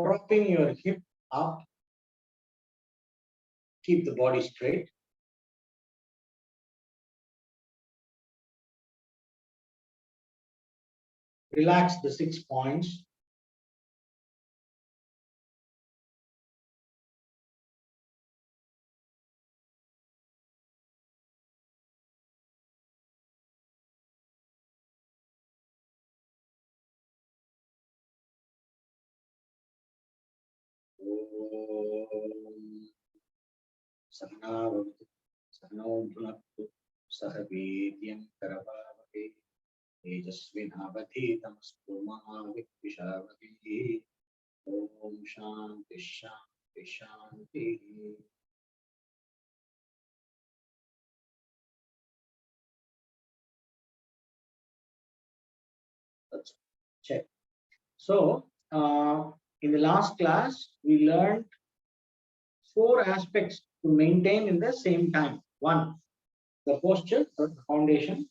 propping your hip up. Keep the body straight. Relax the 6 points. तेजस्विनावधीतमस्तु महाविद्विषावती। Om Shanti Shanti Shanti. Let's check. So, in the last class, we learned 4 aspects to maintain in the same time. 1, the posture, the foundation,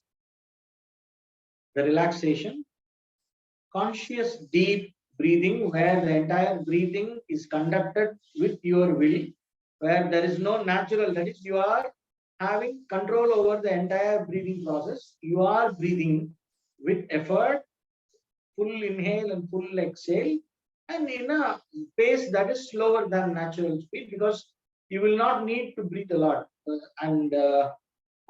the relaxation, conscious deep breathing, where the entire breathing is conducted with your will, where there is no natural, that is, you are having control over the entire breathing process. You are breathing with effort, full inhale and full exhale, and in a pace that is slower than natural speed, because you will not need to breathe a lot. And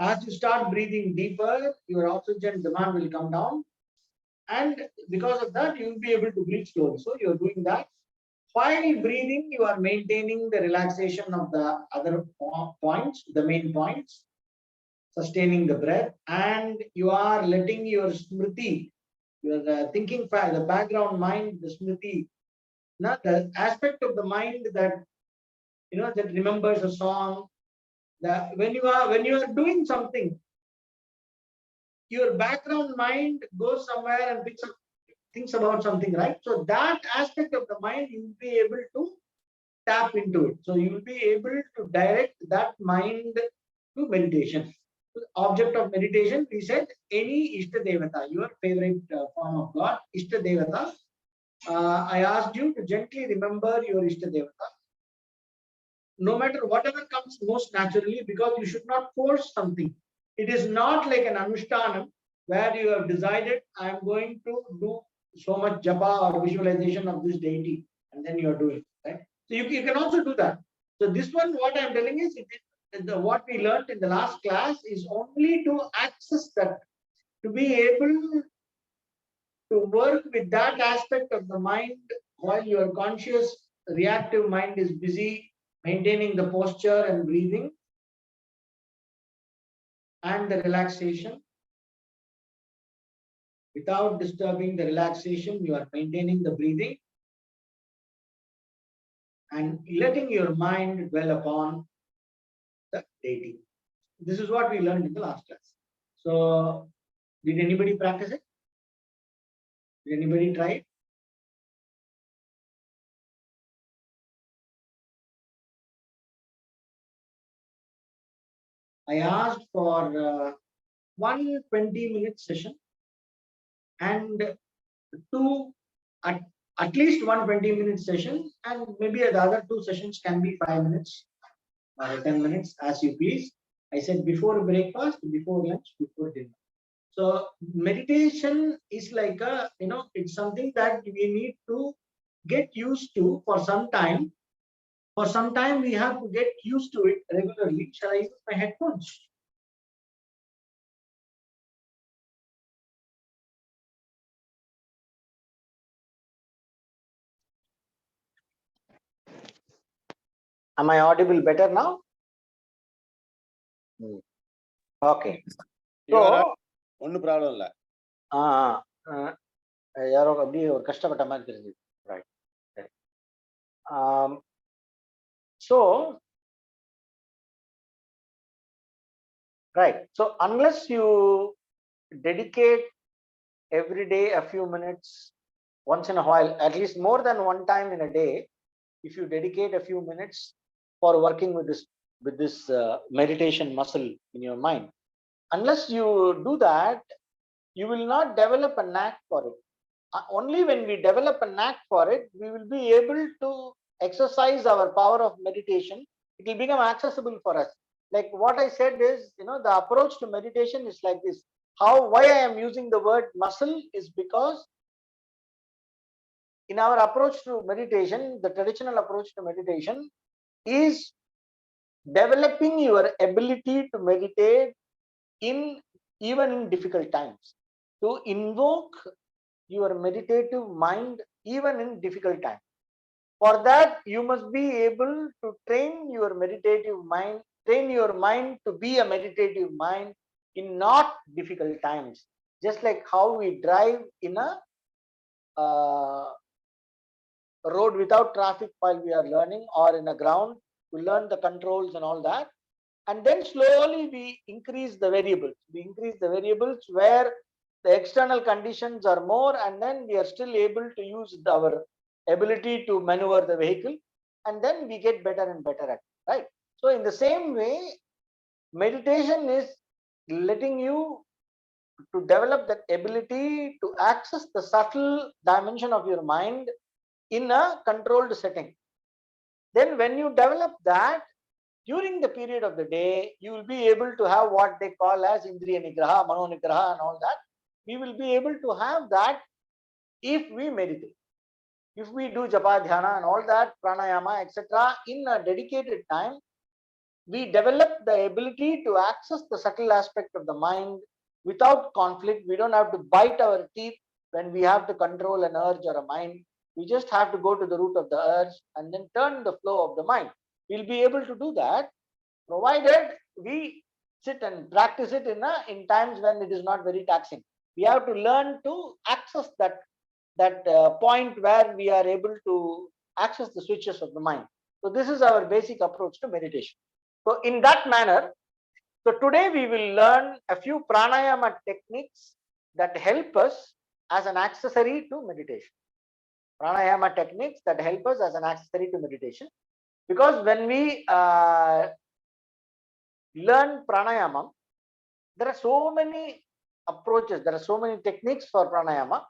as you start breathing deeper, your oxygen demand will come down, and because of that, you will be able to breathe slowly. So you are doing that. While breathing, you are maintaining the relaxation of the other points, the main points, sustaining the breath, and you are letting your smriti, your thinking, the background mind, the smriti, not the aspect of the mind that that remembers a song. That when you are doing something, your background mind goes somewhere and thinks about something, right? So that aspect of the mind, you will be able to tap into it. So you will be able to direct that mind to meditation. The object of meditation, we said, any Ishta Devata, your favorite form of God, Ishta Devata. I asked you to gently remember your Ishta Devata, no matter whatever comes most naturally, because you should not force something. It is not like an Anushtanam where you have decided, I am going to do so much japa or visualization of this deity, and then you are doing it, right? So you can also do that. So this one, what I am telling is, what we learned in the last class is only to access that, to be able to work with that aspect of the mind while your conscious reactive mind is busy maintaining the posture and breathing and the relaxation. Without disturbing the relaxation, you are maintaining the breathing and letting your mind dwell upon the deity. This is what we learned in the last class. So, did anybody practice it? Did anybody try it? I asked for 1 20-minute session and at least 1 20-minute session, and maybe the other 2 sessions can be 5 minutes or 10 minutes, as you please. I said before breakfast, before lunch, before dinner. So meditation is like it's something that we need to get used to for some time. For some time, we have to get used to it regularly. Shall I use my headphones? Am I audible better now? Okay. So, no problem. Right. So, right. So, unless you dedicate every day a few minutes, once in a while, at least more than one time in a day, if you dedicate a few minutes for working with this meditation muscle in your mind, unless you do that, you will not develop a knack for it. Only when we develop a knack for it, we will be able to exercise our power of meditation. It will become accessible for us. Like what I said is, the approach to meditation is like this. Why I am using the word muscle is because in our approach to meditation, the traditional approach to meditation is developing your ability to meditate in even in difficult times, to invoke your meditative mind even in difficult times. For that, you must be able to train your meditative mind, train your mind to be a meditative mind in not difficult times. Just like how we drive in a uh, road without traffic while we are learning, or in a ground to learn the controls and all that. And then slowly we increase the variables. We increase the variables where the external conditions are more, and then we are still able to use our ability to maneuver the vehicle, and then we get better and better at it, right? So in the same way, meditation is letting you to develop that ability to access the subtle dimension of your mind in a controlled setting. Then when you develop that, during the period of the day, you will be able to have what they call as Indriya Nigraha, Mano Nigraha, and all that. We will be able to have that if we meditate. If we do Japa Dhyana and all that, Pranayama, etc., in a dedicated time, we develop the ability to access the subtle aspect of the mind without conflict. We don't have to bite our teeth when we have to control an urge or a mind. We just have to go to the root of the urge and then turn the flow of the mind. We'll be able to do that provided we sit and practice it in times when it is not very taxing. We have to learn to access that point where we are able to access the switches of the mind. So this is our basic approach to meditation. So in that manner, so today we will learn a few pranayama techniques that help us as an accessory to meditation. Pranayama techniques that help us as an accessory to meditation. Because when we learn pranayama, there are so many approaches, there are so many techniques for pranayama,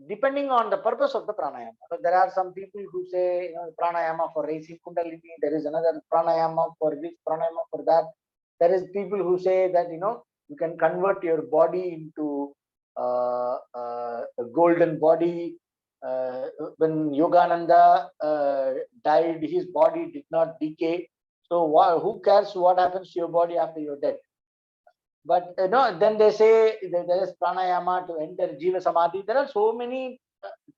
depending on the purpose of the pranayama. So there are some people who say, pranayama for raising kundalini, there is another pranayama for this, pranayama for that. There is people who say that, you can convert your body into a golden body. When Yogananda died, his body did not decay. So who cares what happens to your body after you're dead? But then they say there is pranayama to enter jiva samadhi. There are so many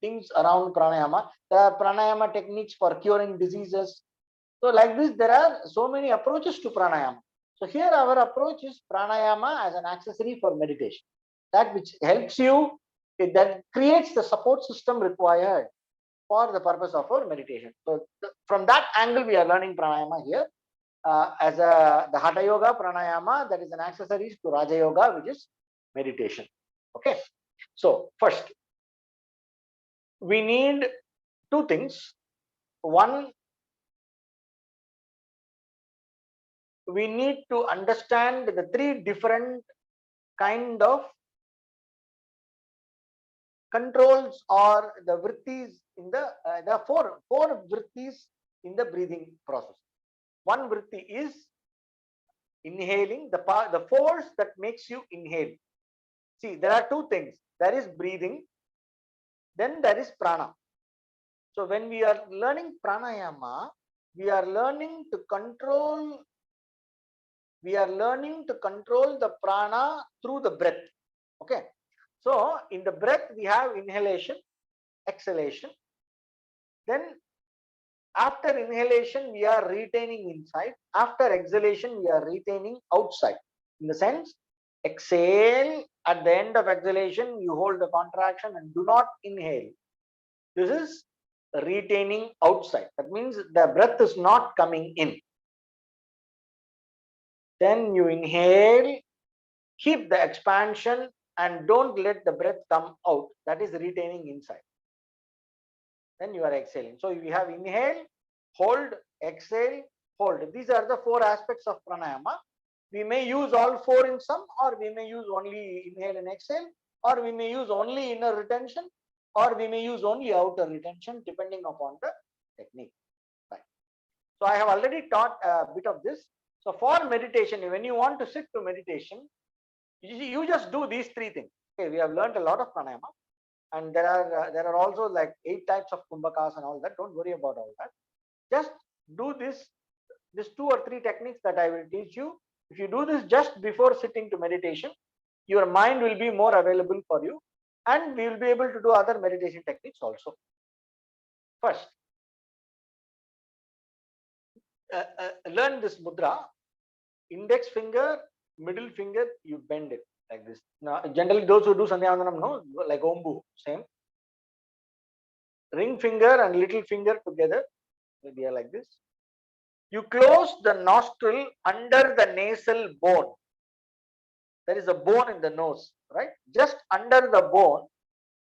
things around pranayama. There are pranayama techniques for curing diseases. So like this, there are so many approaches to pranayama. So here our approach is pranayama as an accessory for meditation. That which helps you, that creates the support system required for the purpose of our meditation. So from that angle, we are learning pranayama here. As the Hatha Yoga pranayama, that is an accessory to Raja Yoga, which is meditation. Okay. So first, we need two things. One, we need to understand the three different kind of controls or the vrittis in the four vrittis in the breathing process. One vritti is inhaling, the force that makes you inhale. See, there are two things. There is breathing, then there is prana. So when we are learning pranayama, we are learning to control the prana through the breath. Okay. So in the breath, we have inhalation, exhalation. Then after inhalation, we are retaining inside. After exhalation, we are retaining outside. In the sense, exhale. At the end of exhalation, you hold the contraction and do not inhale. This is retaining outside. That means the breath is not coming in. Then you inhale, keep the expansion and don't let the breath come out. That is retaining inside. Then you are exhaling. So we have inhale, hold, exhale, hold. These are the four aspects of pranayama. We may use all four in some, or we may use only inhale and exhale. or we may use only inner retention, or we may use only outer retention, depending upon the technique. Right. So I have already taught a bit of this. So for meditation, when you want to sit to meditation, you just do these three things. Okay, we have learned a lot of pranayama, and there are also like 8 types of kumbhakas and all that. Don't worry about all that. Just do this 2 or 3 techniques that I will teach you. If you do this just before sitting to meditation, your mind will be more available for you, and we will be able to do other meditation techniques also. First, learn this mudra. Index finger, middle finger, you bend it like this. Now, generally those who do Sandhyavandanam know, like Ombu, same. Ring finger and little finger together, maybe like this. You close the nostril under the nasal bone. There is a bone in the nose, right? Just under the bone,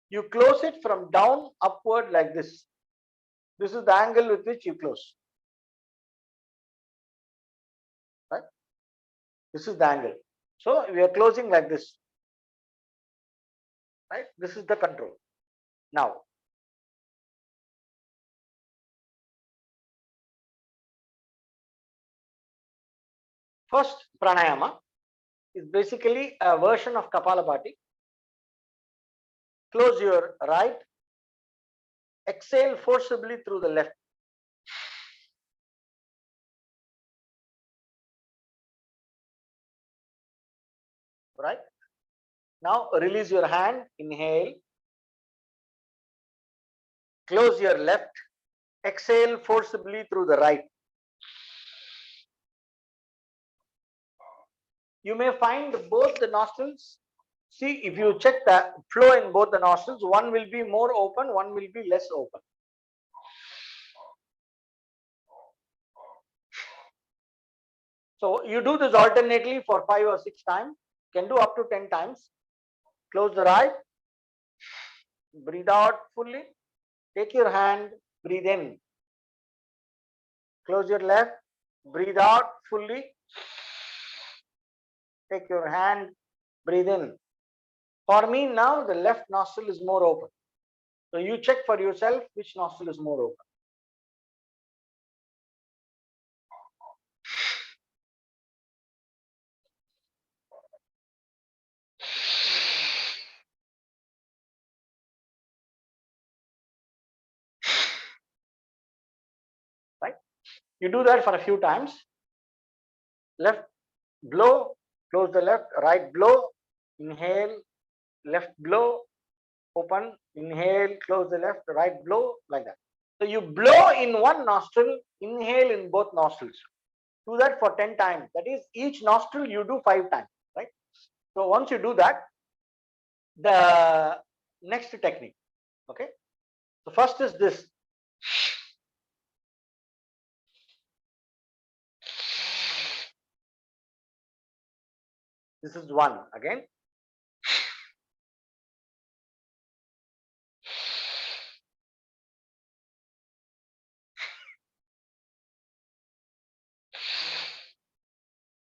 you close it from down upward like this. This is the angle with which you close, right? This is the angle. So we are closing like this, right? This is the control. Now, first pranayama is basically a version of Kapalabhati. Close your right, exhale forcibly through the left. Right? Now release your hand, inhale, close your left, exhale forcibly through the right. You may find both the nostrils. See, if you check the flow in both the nostrils, one will be more open, one will be less open. So you do this alternately for 5 or 6 times. You can do up to 10 times. Close the right, breathe out fully. Take your hand, breathe in. Close your left, breathe out fully. Take your hand, breathe in. For me now, the left nostril is more open. So you check for yourself which nostril is more open. Right? You do that for a few times. Left blow, close the left, right blow, inhale, left blow, open, inhale, close the left, right blow, like that. So you blow in one nostril, inhale in both nostrils. Do that for 10 times. That is, each nostril you do 5 times, right? So once you do that, the next technique, okay? So first is this. This is one again.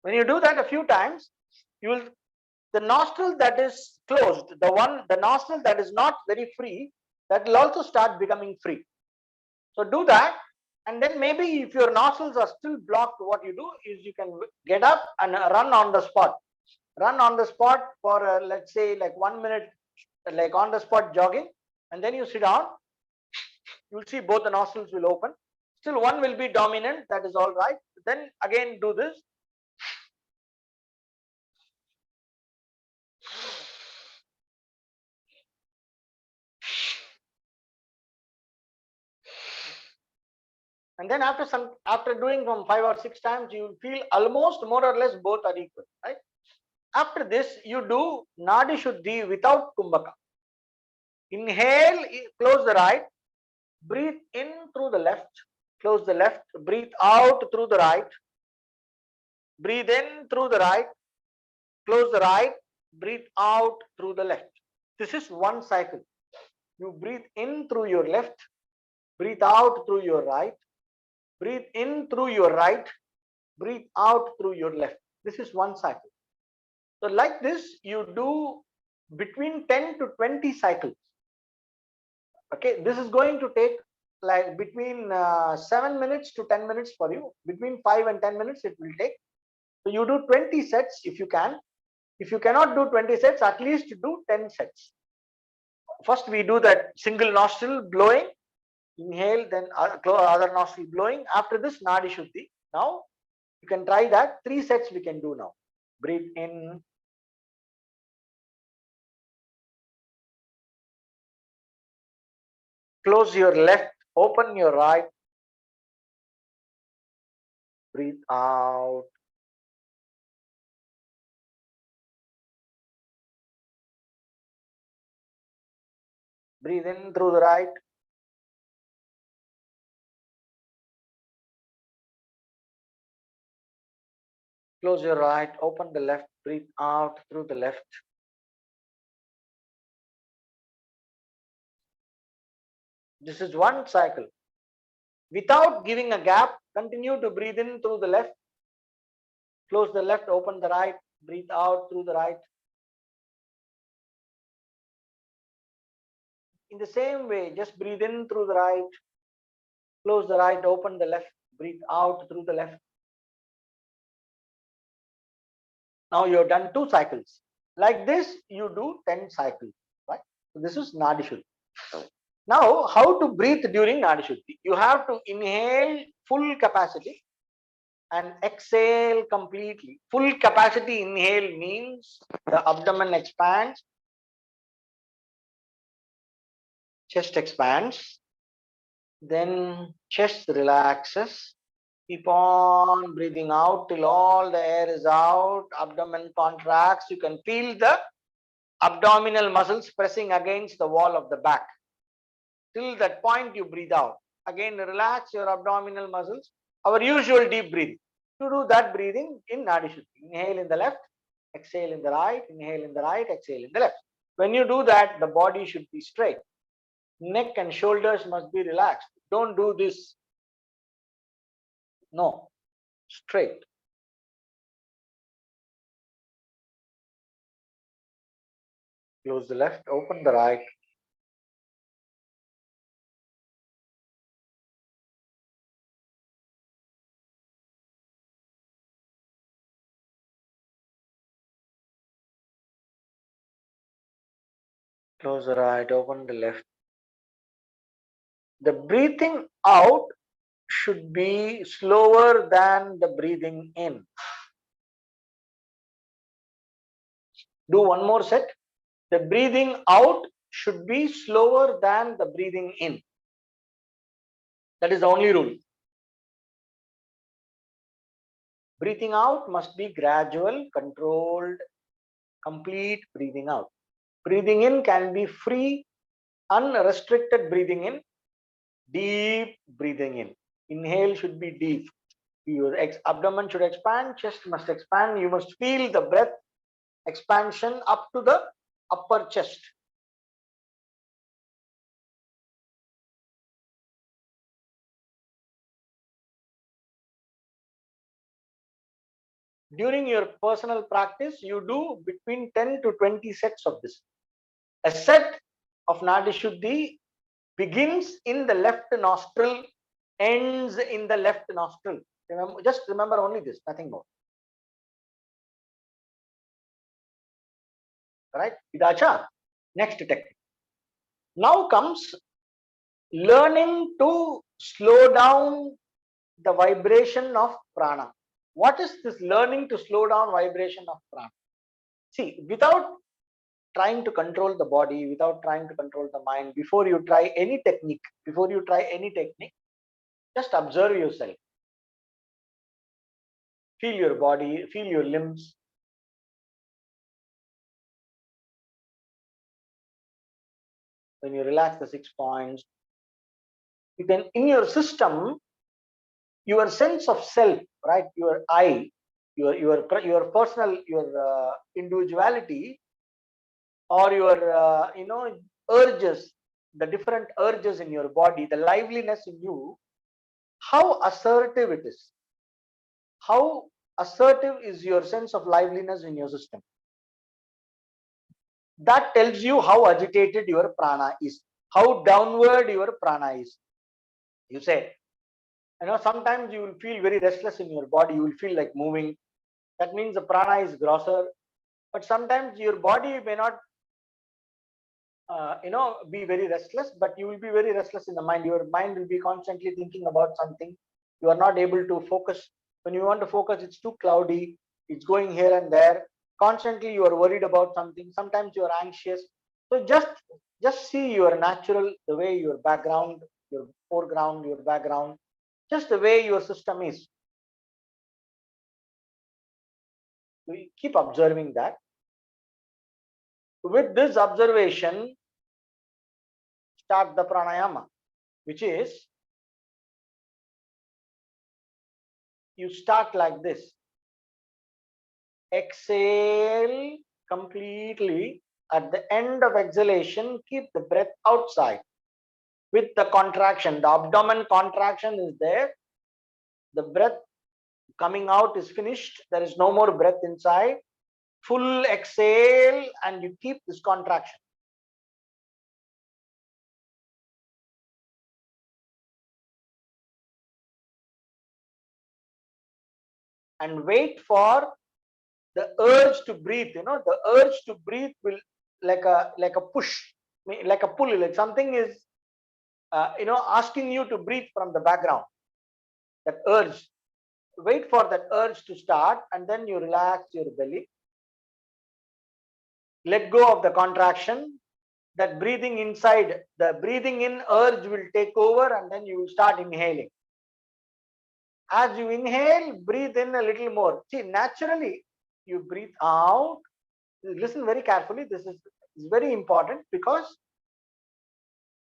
When you do that a few times, you will, the nostril that is closed, the nostril that is not very free, that will also start becoming free. So do that, and then maybe if your nostrils are still blocked, what you do is you can get up and run on the spot. Run on the spot for let's say like 1 minute, like on the spot jogging, and then you sit down. You'll see both the nostrils will open. Still one will be dominant, that is all right. Then again do this. And then after doing from 5 or 6 times, you will feel almost more or less both are equal, right? After this, you do Nadi Shuddhi without Kumbhaka. Inhale, close the right, breathe in through the left, close the left, breathe out through the right, breathe in through the right, close the right, breathe out through the left. This is one cycle. You breathe in through your left, breathe out through your right, breathe in through your right, breathe out through your left. This is one cycle. So like this, you do between 10 to 20 cycles. Okay, this is going to take like between 7 minutes to 10 minutes for you. Between 5 and 10 minutes it will take. So you do 20 sets if you can. If you cannot do 20 sets, at least do 10 sets. First we do that single nostril blowing, inhale, then other nostril blowing. After this, Nadi Shuddhi. Now you can try that. 3 sets we can do now. Breathe in. Close your left, open your right. Breathe out. Breathe in through the right. Close your right, open the left, breathe out through the left. This is one cycle. Without giving a gap, continue to breathe in through the left. Close the left, open the right, breathe out through the right. In the same way, just breathe in through the right, close the right, open the left, breathe out through the left. Now you have done 2 cycles. Like this, you do 10 cycles, right? So this is Nadi Shuddhi. Now, how to breathe during Nadi Shuddhi? You have to inhale full capacity and exhale completely. Full capacity inhale means the abdomen expands, chest expands, then chest relaxes. Keep on breathing out till all the air is out, abdomen contracts. You can feel the abdominal muscles pressing against the wall of the back. Till that point you breathe out. Again relax your abdominal muscles. Our usual deep breathing. To do that breathing in Nadi Shuddhi. Inhale in the left, exhale in the right, inhale in the right, exhale in the left. When you do that, the body should be straight. Neck and shoulders must be relaxed. Don't do this. No, straight. Close the left, open the right. Close the right, open the left. The breathing out should be slower than the breathing in. Do one more set. The breathing out should be slower than the breathing in. That is the only rule. Breathing out must be gradual, controlled, complete breathing out. Breathing in can be free, unrestricted breathing in, deep breathing in. Inhale should be deep. Your abdomen should expand, chest must expand. You must feel the breath expansion up to the upper chest. During your personal practice, you do between 10 to 20 sets of this. A set of Nadi Shuddhi begins in the left nostril, ends in the left nostril. Remember, just remember only this, nothing more. Right? Idacha. Next technique. Now comes learning to slow down the vibration of prana. What is this learning to slow down vibration of prana? See, without trying to control the body, without trying to control the mind, before you try any technique, just observe yourself. Feel your body, feel your limbs. When you relax the 6 points, you can, in your system, your sense of self, right? Your I, your personal, your individuality, or your urges, the different urges in your body, the liveliness in you, how assertive it is. How assertive is your sense of liveliness in your system? That tells you how agitated your prana is, how downward your prana is. You say, sometimes you will feel very restless in your body, you will feel like moving. That means the prana is grosser. But sometimes your body may not be very restless, but you will be very restless in the mind. Your mind will be constantly thinking about something. You are not able to focus. When you want to focus, it's too cloudy, it's going here and there. Constantly you are worried about something. Sometimes you are anxious. So just see your natural, the way your background, your foreground, your background, just the way your system is. We keep observing that. With this observation, start the pranayama, which is, you start like this. Exhale completely. At the end of exhalation, keep the breath outside with the contraction. The abdomen contraction is there. The breath coming out is finished. There is no more breath inside. Full exhale, and you keep this contraction. And wait for the urge to breathe. The urge to breathe will like a push, like a pull, like something is asking you to breathe from the background. That urge, wait for that urge to start, and then you relax your belly, let go of the contraction. That breathing inside, the breathing in urge will take over, and then you will start inhaling. As you inhale, breathe in a little more. See, naturally you breathe out. Listen very carefully, this is very important, because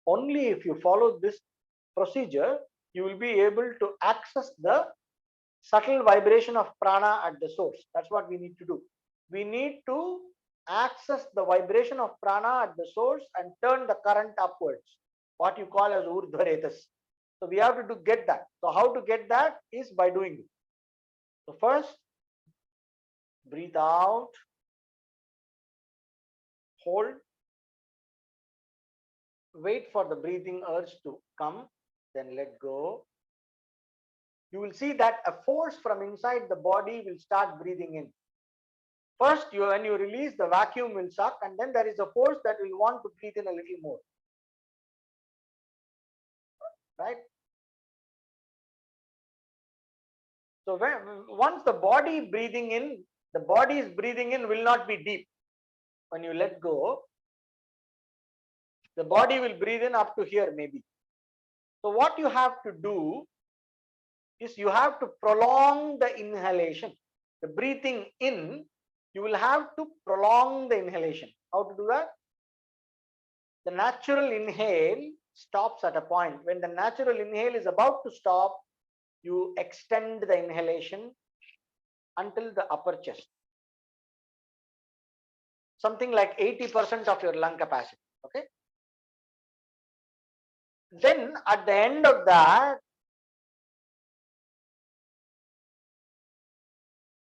only if you follow this procedure, you will be able to access the subtle vibration of prana at the source. That's what we need to do. We need to access the vibration of prana at the source and turn the current upwards, what you call as urdhvaretas. So we have to get that. So how to get that is by doing it. So first, breathe out, hold, wait for the breathing urge to come, then let go. You will see that a force from inside the body will start breathing in. First, when you release, the vacuum will suck, and then there is a force that will want to breathe in a little more. Right? So once the body is breathing in will not be deep. When you let go, the body will breathe in up to here maybe. So what you have to do is you have to prolong the inhalation. The breathing in, you will have to prolong the inhalation. How to do that? The natural inhale stops at a point. When the natural inhale is about to stop, you extend the inhalation until the upper chest. Something like 80% of your lung capacity. Okay. Then at the end of that,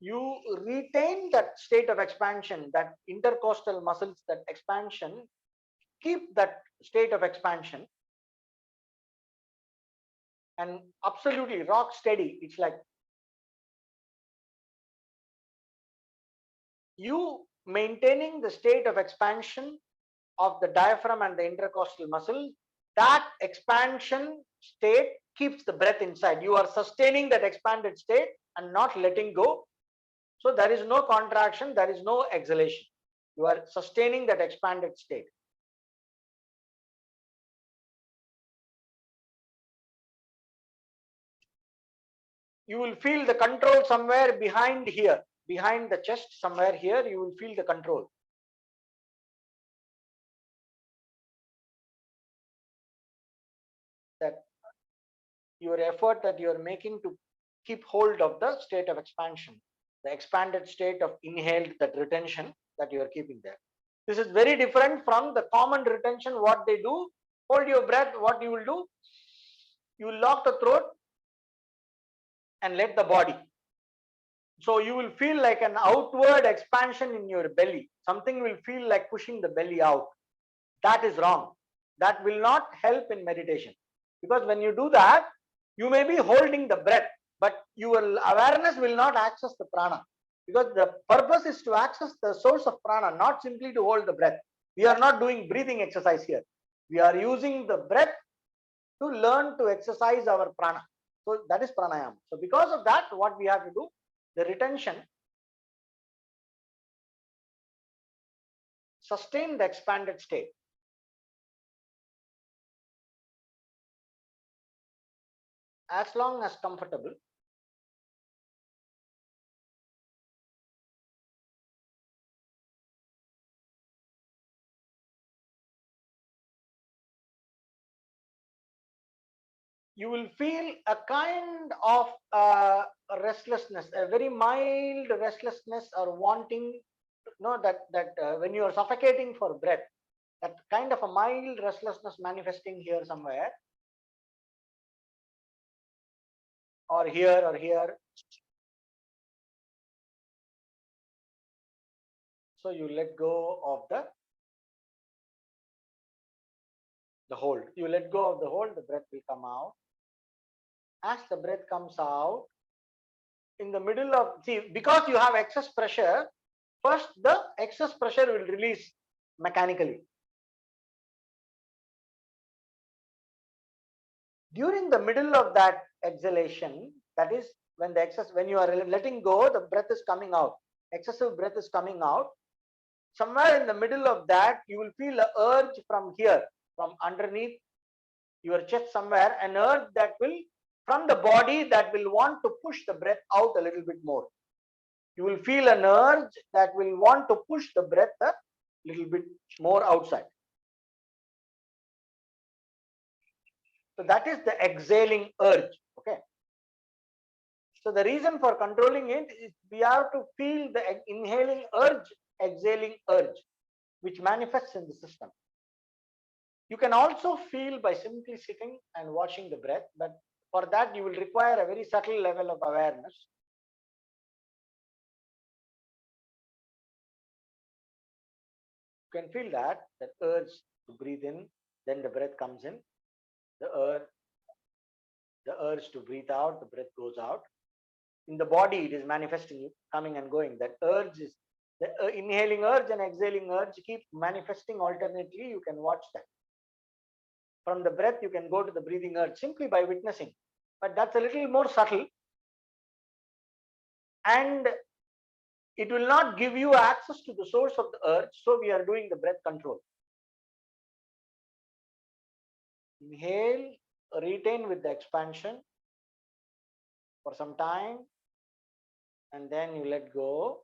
you retain that state of expansion, that intercostal muscles, that expansion, keep that state of expansion and absolutely rock steady. It's like you maintaining the state of expansion of the diaphragm and the intercostal muscle. That expansion state keeps the breath inside. You are sustaining that expanded state and not letting go. So there is no contraction, there is no exhalation. You are sustaining that expanded state. You will feel the control somewhere behind here, behind the chest, somewhere here, you will feel the control. That your effort that you are making to keep hold of the state of expansion, the expanded state of inhaled, that retention that you are keeping there. This is very different from the common retention. What they do, hold your breath, what you will do, you will lock the throat and let the body. So you will feel like an outward expansion in your belly. Something will feel like pushing the belly out. That is wrong. That will not help in meditation. Because when you do that, you may be holding the breath, but your awareness will not access the prana. Because the purpose is to access the source of prana, not simply to hold the breath. We are not doing breathing exercise here. We are using the breath to learn to exercise our prana. So that is pranayama. So because of that, what we have to do, the retention, sustain the expanded state. As long as comfortable, you will feel a kind of restlessness, a very mild restlessness or wanting, when you are suffocating for breath, that kind of a mild restlessness manifesting here somewhere, or here or here. So you let go of the hold. You let go of the hold, the breath will come out. As the breath comes out, in the middle of, see, because you have excess pressure, first the excess pressure will release mechanically. During the middle of that exhalation, that is when you are letting go, the breath is coming out. Excessive breath is coming out. Somewhere in the middle of that, you will feel an urge from here, from underneath your chest somewhere, an urge that will, from the body, that will want to push the breath out a little bit more. You will feel an urge that will want to push the breath a little bit more outside. So that is the exhaling urge. Okay. So the reason for controlling it is we have to feel the inhaling urge, exhaling urge, which manifests in the system. You can also feel by simply sitting and watching the breath, but for that you will require a very subtle level of awareness. You can feel that urge to breathe in, then the breath comes in, the urge to breathe out, the breath goes out. In the body, it is manifesting, coming and going. That urge is the inhaling urge and exhaling urge keep manifesting alternately. You can watch that. From the breath, you can go to the breathing urge simply by witnessing, but that's a little more subtle, and it will not give you access to the source of the urge. So we are doing the breath control. Inhale, retain with the expansion for some time, and then you let go.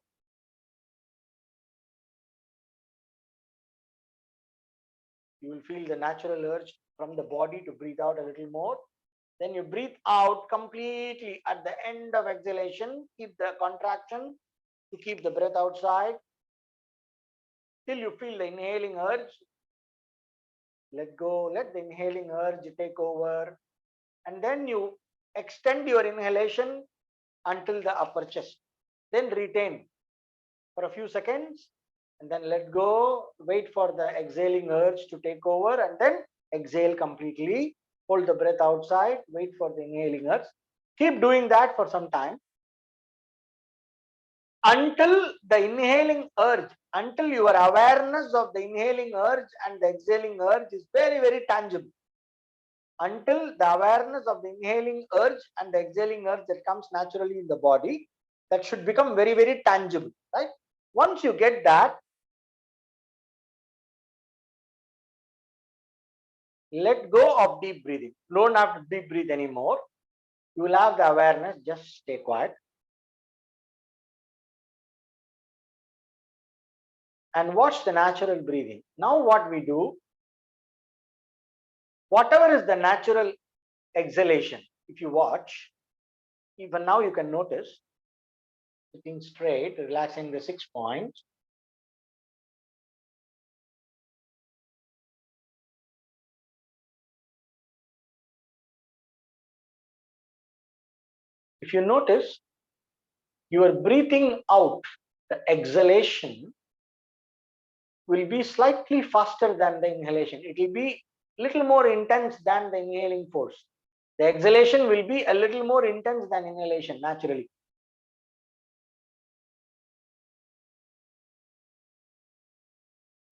You will feel the natural urge from the body to breathe out a little more. Then you breathe out completely at the end of exhalation. Keep the contraction to keep the breath outside till you feel the inhaling urge. Let go, let the inhaling urge take over, and then you extend your inhalation until the upper chest. Then retain for a few seconds and then let go. Wait for the exhaling urge to take over and then exhale completely. Hold the breath outside, wait for the inhaling urge. Keep doing that for some time until the inhaling urge, until your awareness of the inhaling urge and the exhaling urge is very, very tangible. Until the awareness of the inhaling urge and the exhaling urge that comes naturally in the body, that should become very, very tangible, right? Once you get that, let go of deep breathing. You don't have to deep breathe anymore. You will have the awareness, just stay quiet. And watch the natural breathing. Now what we do, whatever is the natural exhalation, if you watch, even now you can notice, sitting straight, relaxing the 6 points. If you notice, your breathing out, the exhalation will be slightly faster than the inhalation. It will be little more intense than the inhaling force. The exhalation will be a little more intense than inhalation naturally.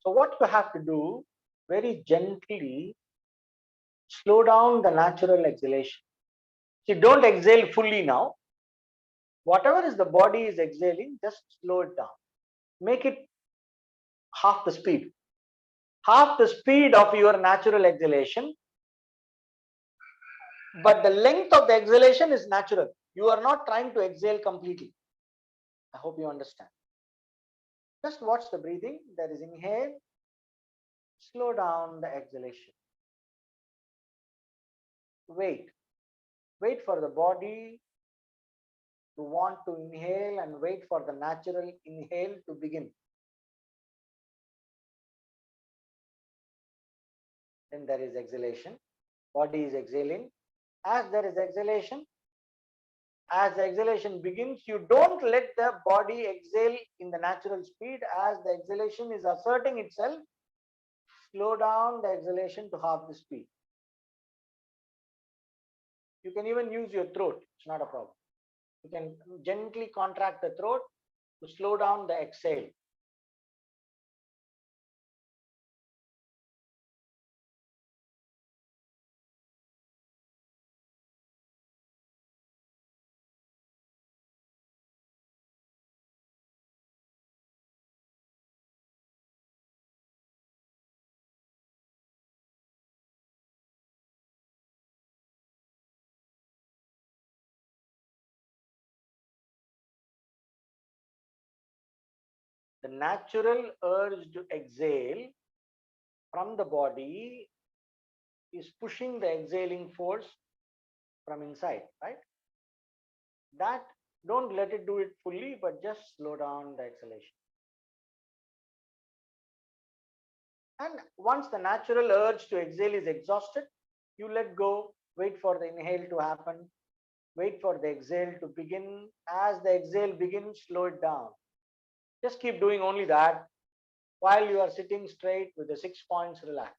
So what you have to do, very gently slow down the natural exhalation. See, don't exhale fully now. Whatever is the body is exhaling, just slow it down. Make it half the speed. Half the speed of your natural exhalation, but the length of the exhalation is natural. You are not trying to exhale completely. I hope you understand. Just watch the breathing. There is inhale, slow down the exhalation. Wait. Wait for the body to want to inhale and wait for the natural inhale to begin. Then there is exhalation. Body is exhaling. As there is exhalation, as the exhalation begins, you don't let the body exhale in the natural speed. As the exhalation is asserting itself, slow down the exhalation to half the speed. You can even use your throat. It's not a problem. You can gently contract the throat to slow down the exhale. The natural urge to exhale from the body is pushing the exhaling force from inside, right? That don't let it do it fully, but just slow down the exhalation. And once the natural urge to exhale is exhausted, you let go, wait for the inhale to happen, wait for the exhale to begin. As the exhale begins, slow it down. Just keep doing only that while you are sitting straight with the 6 points relaxed.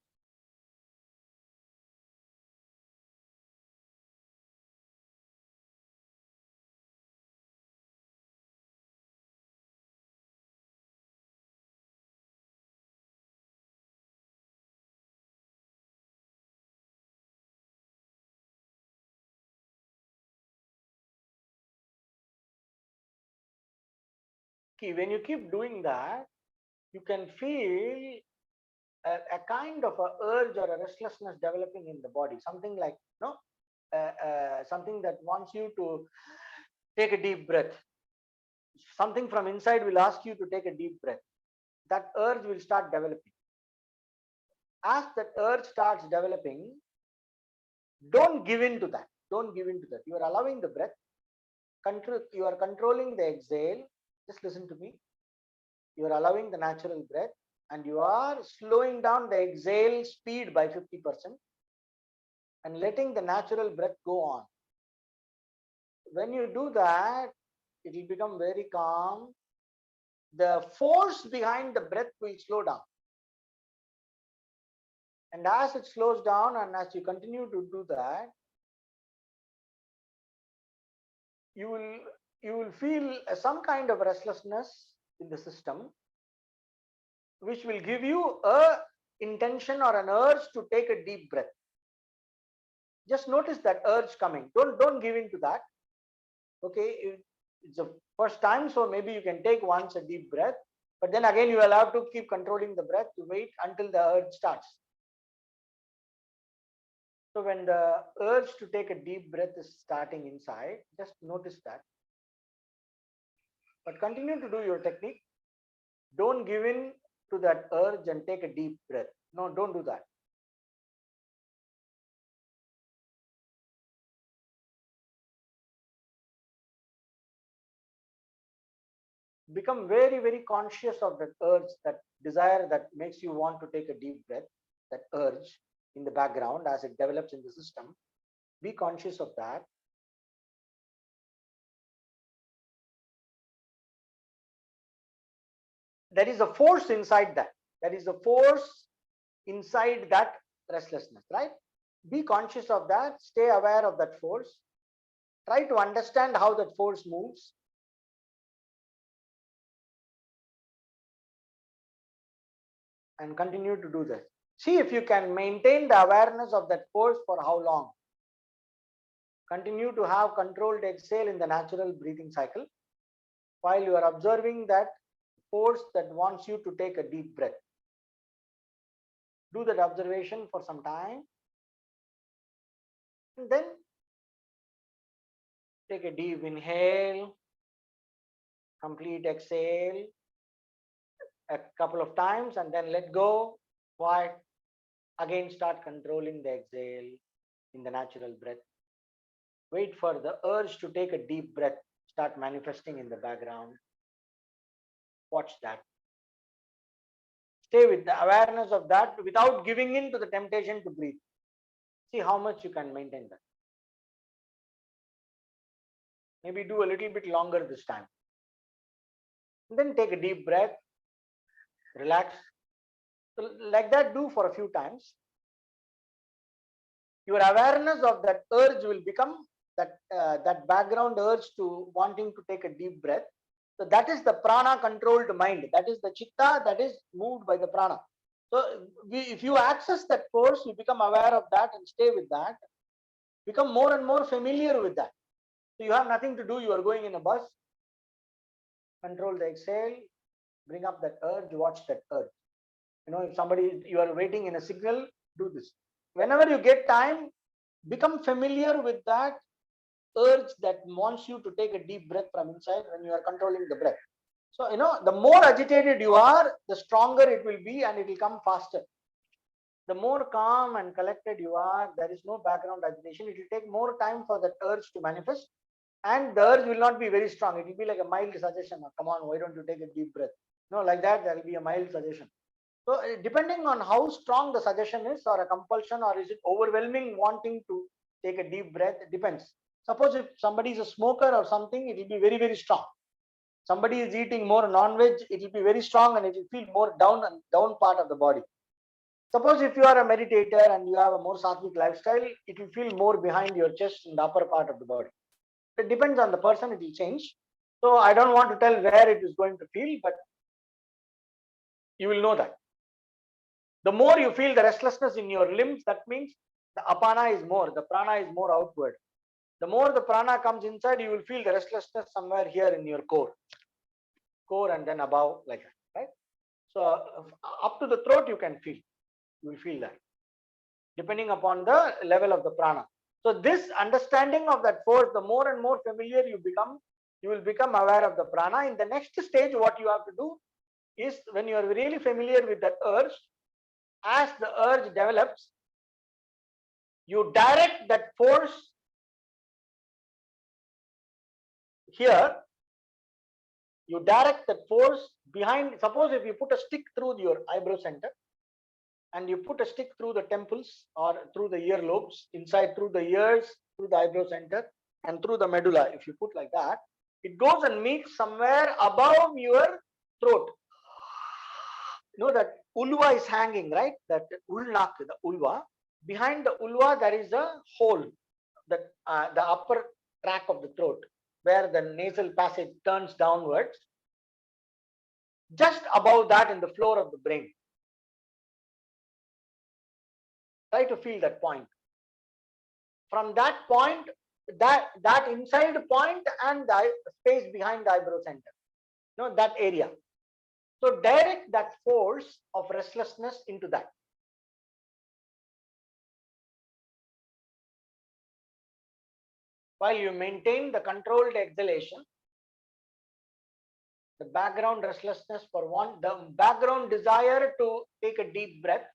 When you keep doing that, you can feel a kind of a urge or a restlessness developing in the body, something like something that wants you to take a deep breath. Something from inside will ask you to take a deep breath. That urge will start developing. As that urge starts developing, don't give in to that. Don't give in to that. You are allowing the breath. You are controlling the exhale. Just listen to me. You are allowing the natural breath and you are slowing down the exhale speed by 50% and letting the natural breath go on. When you do that, it will become very calm. The force behind the breath will slow down. And as it slows down and as you continue to do that, you will feel some kind of restlessness in the system, which will give you a intention or an urge to take a deep breath. Just notice that urge coming. Don't give in to that. Okay, it's the first time, so maybe you can take once a deep breath, but then again you will have to keep controlling the breath to wait until the urge starts. So when the urge to take a deep breath is starting inside, just notice that. But continue to do your technique. Don't give in to that urge and take a deep breath. No, don't do that. Become very, very conscious of that urge, that desire that makes you want to take a deep breath, that urge in the background as it develops in the system. Be conscious of that. there is a force inside that. There is a force inside that restlessness, right? Be conscious of that. Stay aware of that force. Try to understand how that force moves. And continue to do this. See if you can maintain the awareness of that force for how long. Continue to have controlled exhale in the natural breathing cycle while you are observing that force that wants you to take a deep breath. Do that observation for some time. And then take a deep inhale, complete exhale a couple of times, and then let go. Quiet. Again, start controlling the exhale in the natural breath. Wait for the urge to take a deep breath, start manifesting in the background. Watch that. Stay with the awareness of that without giving in to the temptation to breathe. See how much you can maintain that. Maybe do a little bit longer this time. And then take a deep breath, relax. So like that, do for a few times. Your awareness of that urge will become that background urge to wanting to take a deep breath. So that is the prana controlled mind. That is the chitta that is moved by the prana. So if you access that force, you become aware of that and stay with that. Become more and more familiar with that. So you have nothing to do. You are going in a bus. Control the exhale. Bring up that urge. Watch that urge. If somebody, you are waiting in a signal, do this. Whenever you get time, become familiar with that urge that wants you to take a deep breath from inside when you are controlling the breath. So, the more agitated you are, the stronger it will be and it will come faster. The more calm and collected you are, there is no background agitation. It will take more time for that urge to manifest, and the urge will not be very strong. It will be like a mild suggestion. Come on, why don't you take a deep breath? Like that, there will be a mild suggestion. So depending on how strong the suggestion is, or a compulsion, or is it overwhelming wanting to take a deep breath, it depends. Suppose if somebody is a smoker or something, it will be very, very strong. Somebody is eating more non-veg, it will be very strong and it will feel more down part of the body. Suppose if you are a meditator and you have a more sattvic lifestyle, it will feel more behind your chest in the upper part of the body. It depends on the person, it will change. So I don't want to tell where it is going to feel, but you will know that. The more you feel the restlessness in your limbs, that means the apana is more, the prana is more outward. The more the prana comes inside, you will feel the restlessness somewhere here in your core and then above, like that, right? So up to the throat, you can feel. You will feel that, depending upon the level of the prana. So this understanding of that force, the more and more familiar you become, you will become aware of the prana. In the next stage, what you have to do is, when you are really familiar with that urge, as the urge develops, you direct that force here. You direct that force behind. Suppose if you put a stick through your eyebrow center, and you put a stick through the temples or through the earlobes, inside through the ears, through the eyebrow center, and through the medulla, if you put like that, it goes and meets somewhere above your throat. That ulva is hanging, right? That ulnak, the ulva. Behind the ulva, there is a hole, that the upper track of the throat, where the nasal passage turns downwards. Just above that, in the floor of the brain. Try to feel that point. From that point, that inside point and the space behind the eyebrow center, that area. So direct that force of restlessness into that. While you maintain the controlled exhalation, the background restlessness for one, the background desire to take a deep breath,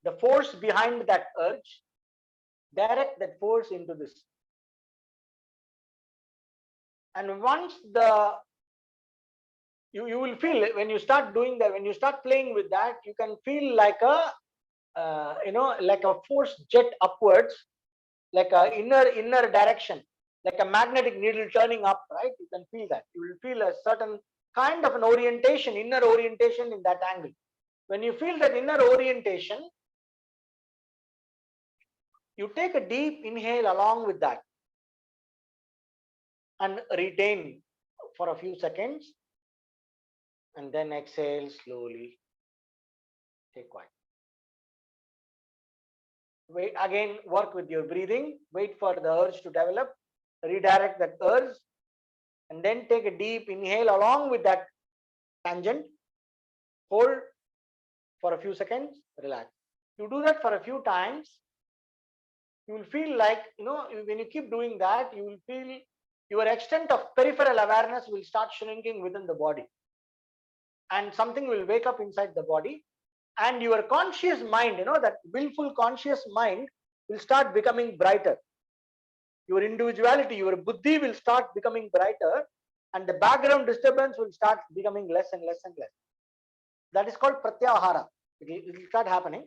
the force behind that urge, direct that force into this. And once you will feel, when you start doing that, when you start playing with that, you can feel like a like a force jet upwards, like a inner direction, like a magnetic needle turning up, right? You can feel that. You will feel a certain kind of an orientation, inner orientation in that angle. When you feel that inner orientation, you take a deep inhale along with that and retain for a few seconds, and then exhale slowly. Take quiet. Wait again, work with your breathing, wait for the urge to develop, redirect that urge, and then take a deep inhale along with that tangent. Hold for a few seconds, relax. You do that for a few times, you will feel like, when you keep doing that, you will feel your extent of peripheral awareness will start shrinking within the body, and something will wake up inside the body, and your conscious mind, that willful conscious mind will start becoming brighter. Your individuality, your buddhi will start becoming brighter, and the background disturbance will start becoming less and less and less. That is called pratyahara. It will start happening.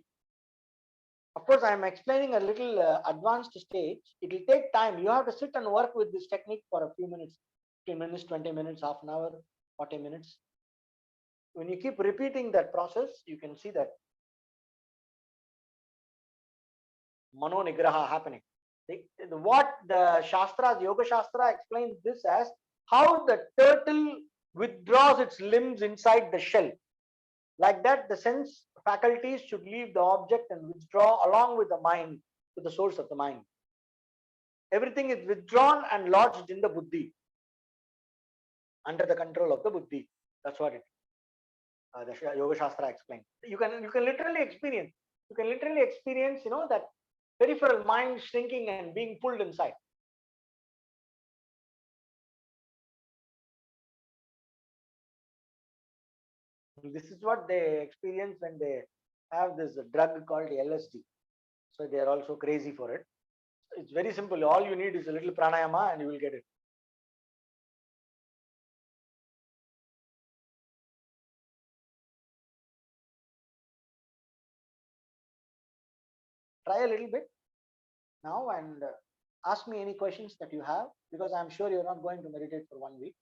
Of course, I am explaining a little advanced stage. It will take time. You have to sit and work with this technique for a few minutes, 15 minutes, 20 minutes, half an hour, 40 minutes. When you keep repeating that process, you can see that mano nigraha happening. What the Shastras, Yoga Shastra explains this as how the turtle withdraws its limbs inside the shell. Like that, the sense faculties should leave the object and withdraw along with the mind to the source of the mind. Everything is withdrawn and lodged in the buddhi, under the control of the buddhi. That's what the Yoga Shastra explains. You can literally experience. You can literally experience, that peripheral mind shrinking and being pulled inside. This is what they experience when they have this drug called LSD. So they are also crazy for it. It's very simple. All you need is a little pranayama and you will get it. Try a little bit now and ask me any questions that you have, because I'm sure you're not going to meditate for 1 week.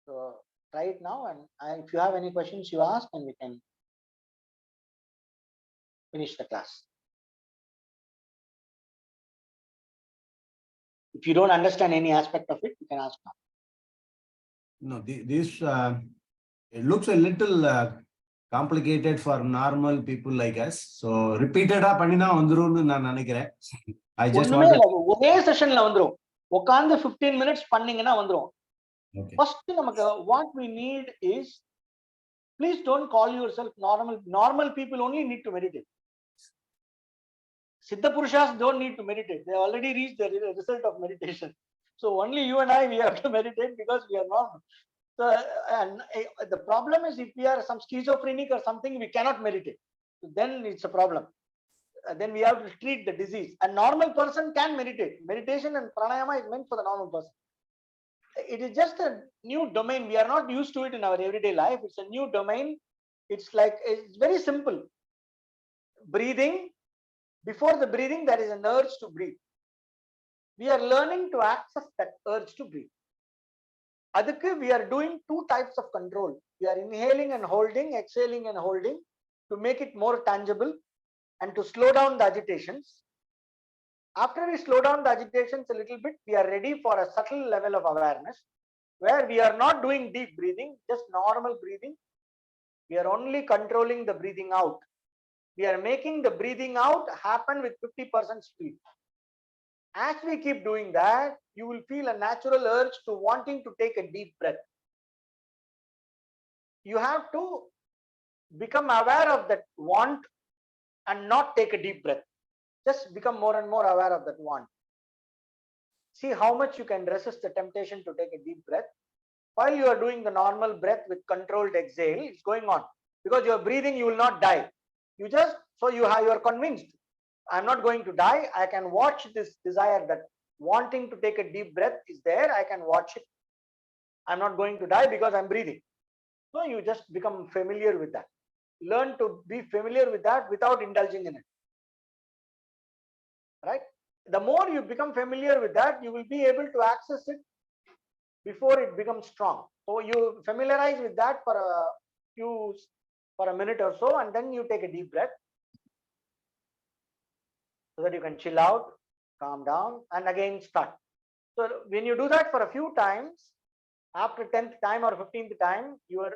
So try it now, and if you have any questions, you ask and we can finish the class. If you don't understand any aspect of it, you can ask now. No, this it looks a little complicated for normal people like us. So repeated panina vandrunu na nanikiren. I just want to. ஒரே செஷன்ல வந்துரும். உட்கார்ந்து 15 minutes பண்ணீங்கன்னா வந்துரும். First நமக்கு what we need is, please don't call yourself normal. Normal people only need to meditate. Siddha Purushas don't need to meditate. They already reached the result of meditation. So only you and I, we have to meditate because we are normal. So, and the problem is, if we are some schizophrenic or something, we cannot meditate. So then it's a problem. Then we have to treat the disease. A normal person can meditate. Meditation and pranayama is meant for the normal person. It is just a new domain. We are not used to it in our everyday life. It's a new domain. It's very simple. Breathing. Before the breathing, there is an urge to breathe. We are learning to access that urge to breathe. Adukku we are doing 2 types of control. We are inhaling and holding, exhaling and holding to make it more tangible and to slow down the agitations. After we slow down the agitations a little bit, we are ready for a subtle level of awareness where we are not doing deep breathing, just normal breathing. We are only controlling the breathing out. We are making the breathing out happen with 50% speed. As we keep doing that, you will feel a natural urge to wanting to take a deep breath. You have to become aware of that want and not take a deep breath. Just become more and more aware of that want. See how much you can resist the temptation to take a deep breath. While you are doing the normal breath with controlled exhale, it's going on. Because you are breathing, you will not die. You are convinced, I'm not going to die. I can watch this desire, that wanting to take a deep breath is there. I can watch it. I'm not going to die because I'm breathing. So you just become familiar with that. Learn to be familiar with that without indulging in it. Right? The more you become familiar with that, you will be able to access it before it becomes strong. So you familiarize with that for a minute or so, and then you take a deep breath so that you can chill out, calm down, and again start. So when you do that for a few times, after 10th time or 15th time, your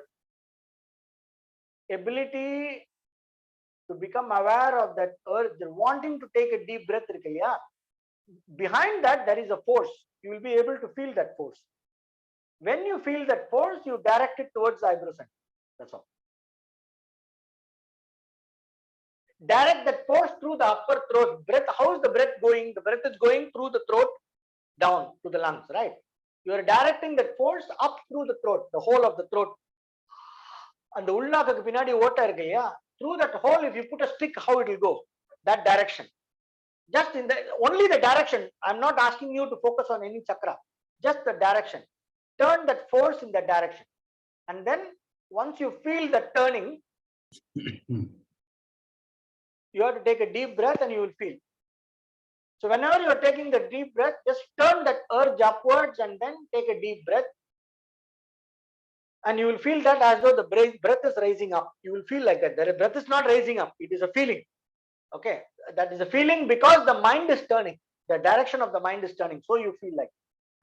ability to become aware of that urge, wanting to take a deep breath, behind that there is a force. You will be able to feel that force. When you feel that force, you direct it towards the eyebrow center. That's all. Direct that force through the upper throat. Breath. How is the breath going? The breath is going through the throat down to the lungs, right? You are directing that force up through the throat, the whole of the throat. And the ulnaka pinadi ஓட்டை இருக்கு இல்லையா? Through that hole, if you put a stick, how it will go? That direction. Just in the only the direction. I'm not asking you to focus on any chakra. Just the direction. Turn that force in that direction. And then once you feel the turning, you have to take a deep breath and you will feel. So whenever you are taking the deep breath, just turn that urge upwards and then take a deep breath. And you will feel that as though the breath is rising up. You will feel like that. The breath is not rising up. It is a feeling. Okay. That is a feeling because the mind is turning. The direction of the mind is turning. So you feel like.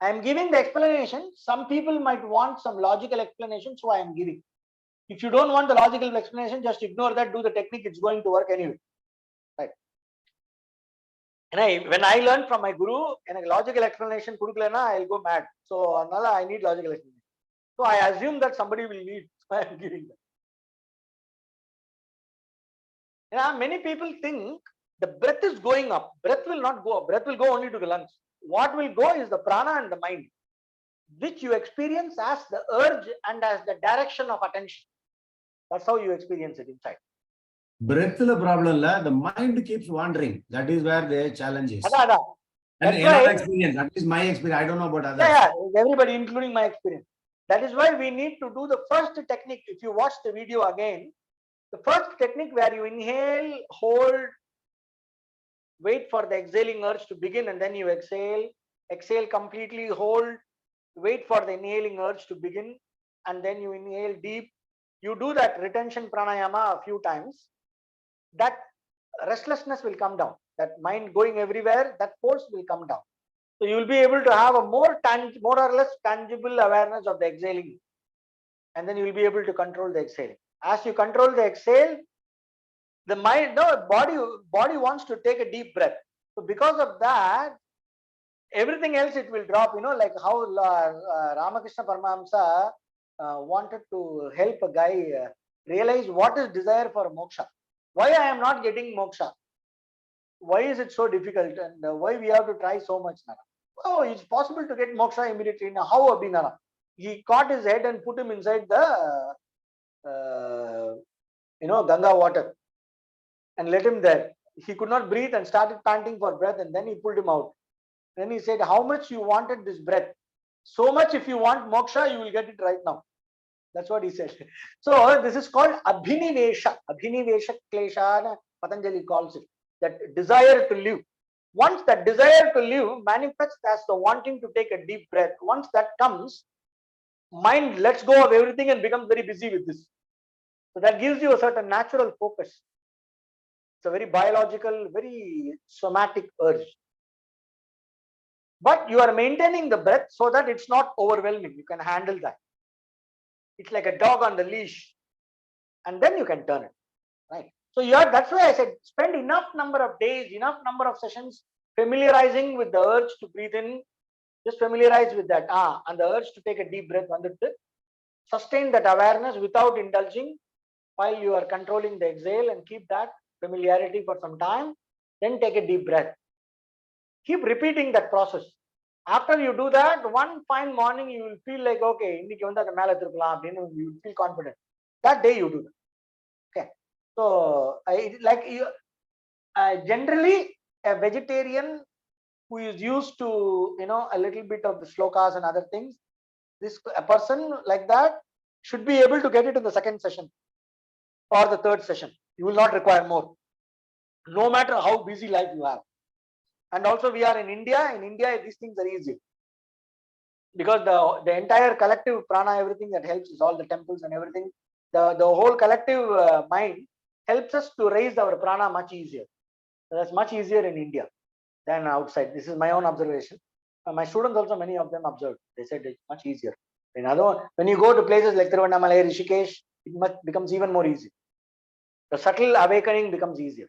I am giving the explanation. Some people might want some logical explanation. So I am giving. If you don't want the logical explanation, just ignore that. Do the technique. It's going to work anyway. Right. And when I learned from my guru, and a logical explanation, I'll go mad. So I need logical explanation. So I assume that somebody will need. So I am giving that. Many people think the breath is going up. Breath will not go up. Breath will go only to the lungs. What will go is the prana and the mind, which you experience as the urge and as the direction of attention. That's how you experience it inside. Breath is the problem. The mind keeps wandering. That is where the challenge is. That's And why, experience. That is my experience. I don't know about others. Yeah, everybody, including my experience. That is why we need to do the first technique. If you watch the video again, the first technique where you inhale, hold, wait for the exhaling urge to begin, and then you exhale. Exhale completely, hold, wait for the inhaling urge to begin, and then you inhale deep. You do that retention pranayama a few times. That restlessness will come down. That mind going everywhere, that force will come down. So you will be able to have a more or less tangible awareness of the exhaling, and then you will be able to control the exhaling. As you control the exhale, the mind, body wants to take a deep breath. So because of that, everything else it will drop. Like how Ramakrishna Paramahamsa wanted to help a guy realize what is desire for moksha. Why I am not getting moksha? Why is it so difficult, and why we have to try so much? Oh, it's possible to get moksha immediately. Now, how Abhinara? He caught his head and put him inside the Ganga water and let him there. He could not breathe and started panting for breath, and then he pulled him out. Then he said, how much you wanted this breath? So much if you want moksha, you will get it right now. That's what he said. So this is called Abhinivesha. Abhinivesha Kleshana, Patanjali calls it. That desire to live. Once that desire to live manifests as the wanting to take a deep breath, once that comes, mind lets go of everything and becomes very busy with this. So that gives you a certain natural focus. It's a very biological, very somatic urge. But you are maintaining the breath so that it's not overwhelming. You can handle that. It's like a dog on the leash. And then you can turn it. Right. So that's why I said spend enough number of days, enough number of sessions familiarizing with the urge to breathe in. Just familiarize with that. And the urge to take a deep breath. Sustain that awareness without indulging while you are controlling the exhale, and keep that familiarity for some time. Then take a deep breath. Keep repeating that process. After you do that, one fine morning you will feel like, okay, you will feel confident. That day you do that. Okay. So generally a vegetarian who is used to a little bit of the slokas and other things, a person like that should be able to get it in the second session or the third session. You will not require more, no matter how busy life you have. And also we are in India. In India, these things are easy. because the entire collective prana, everything that helps is all the temples and everything. The whole collective mind helps us to raise our prana much easier. That's much easier in India than outside. This is my own observation. My students also, many of them observed. They said it's much easier. In other, when you go to places like Tiruvannamalai, Rishikesh, it becomes even more easy. The subtle awakening becomes easier.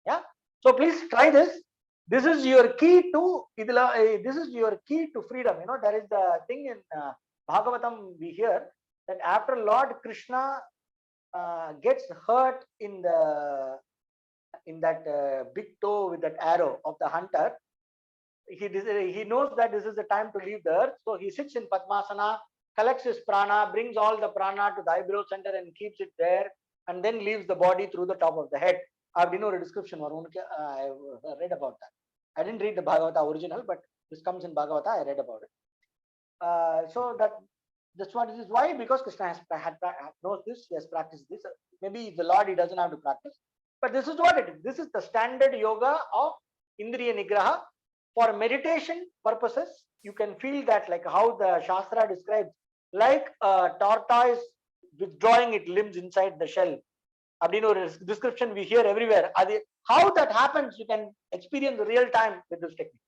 Yeah. So please try this. This is your key to this is your key to freedom. You know, there is the thing in Bhagavatam we hear that after Lord Krishna gets hurt in that big toe with that arrow of the hunter, he knows that this is the time to leave the earth. So he sits in Padmasana, collects his prana, brings all the prana to the eyebrow center and keeps it there, and then leaves the body through the top of the head. I have a description. I read about that. I didn't read the Bhagavata original, but this comes in Bhagavata. I read about it. So that's what it is. Why? Because Krishna knows this. He has practiced this. Maybe the Lord, he doesn't have to practice. But this is what it is. This is the standard yoga of Indriya Nigraha. For meditation purposes, you can feel that, like how the Shastra describes, like a tortoise withdrawing its limbs inside the shell. Description we hear everywhere. How that happens, you can experience real time with this technique.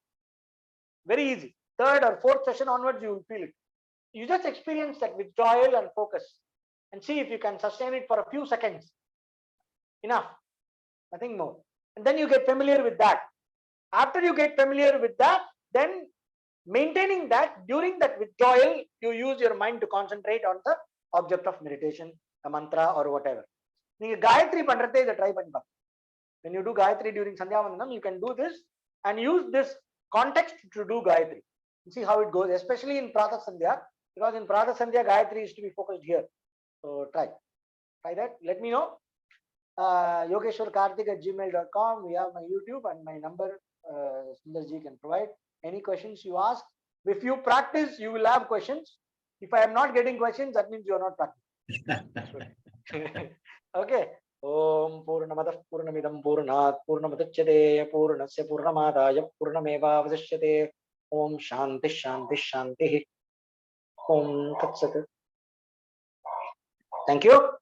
Very easy. Third or fourth session onwards, you will feel it. You just experience that withdrawal and focus, and see if you can sustain it for a few seconds. Enough, nothing more. And then you get familiar with that. After you get familiar with that, then maintaining that, during that withdrawal, you use your mind to concentrate on the object of meditation, a mantra or whatever. Gayatri pandrathe, try pannipa. When you do Gayatri during Sandhya Vandanam, you can do this and use this context to do Gayatri. You see how it goes, especially in Pratha Sandhya, because in Pratha Sandhya, Gayatri is to be focused here. So try that. Let me know. yogeshwarkarthik@gmail.com. We have my YouTube and my number. Sundarji can provide. Any questions you ask. If you practice, you will have questions. If I am not getting questions, that means you are not practicing. Okay. Om Purnamadah Purnamidam Purnat Purnamudachyate Purnasya Purnamadaya Purnamevavasishyate. Om Shanti Shanti Shanti. Om Tat Sat. Thank you.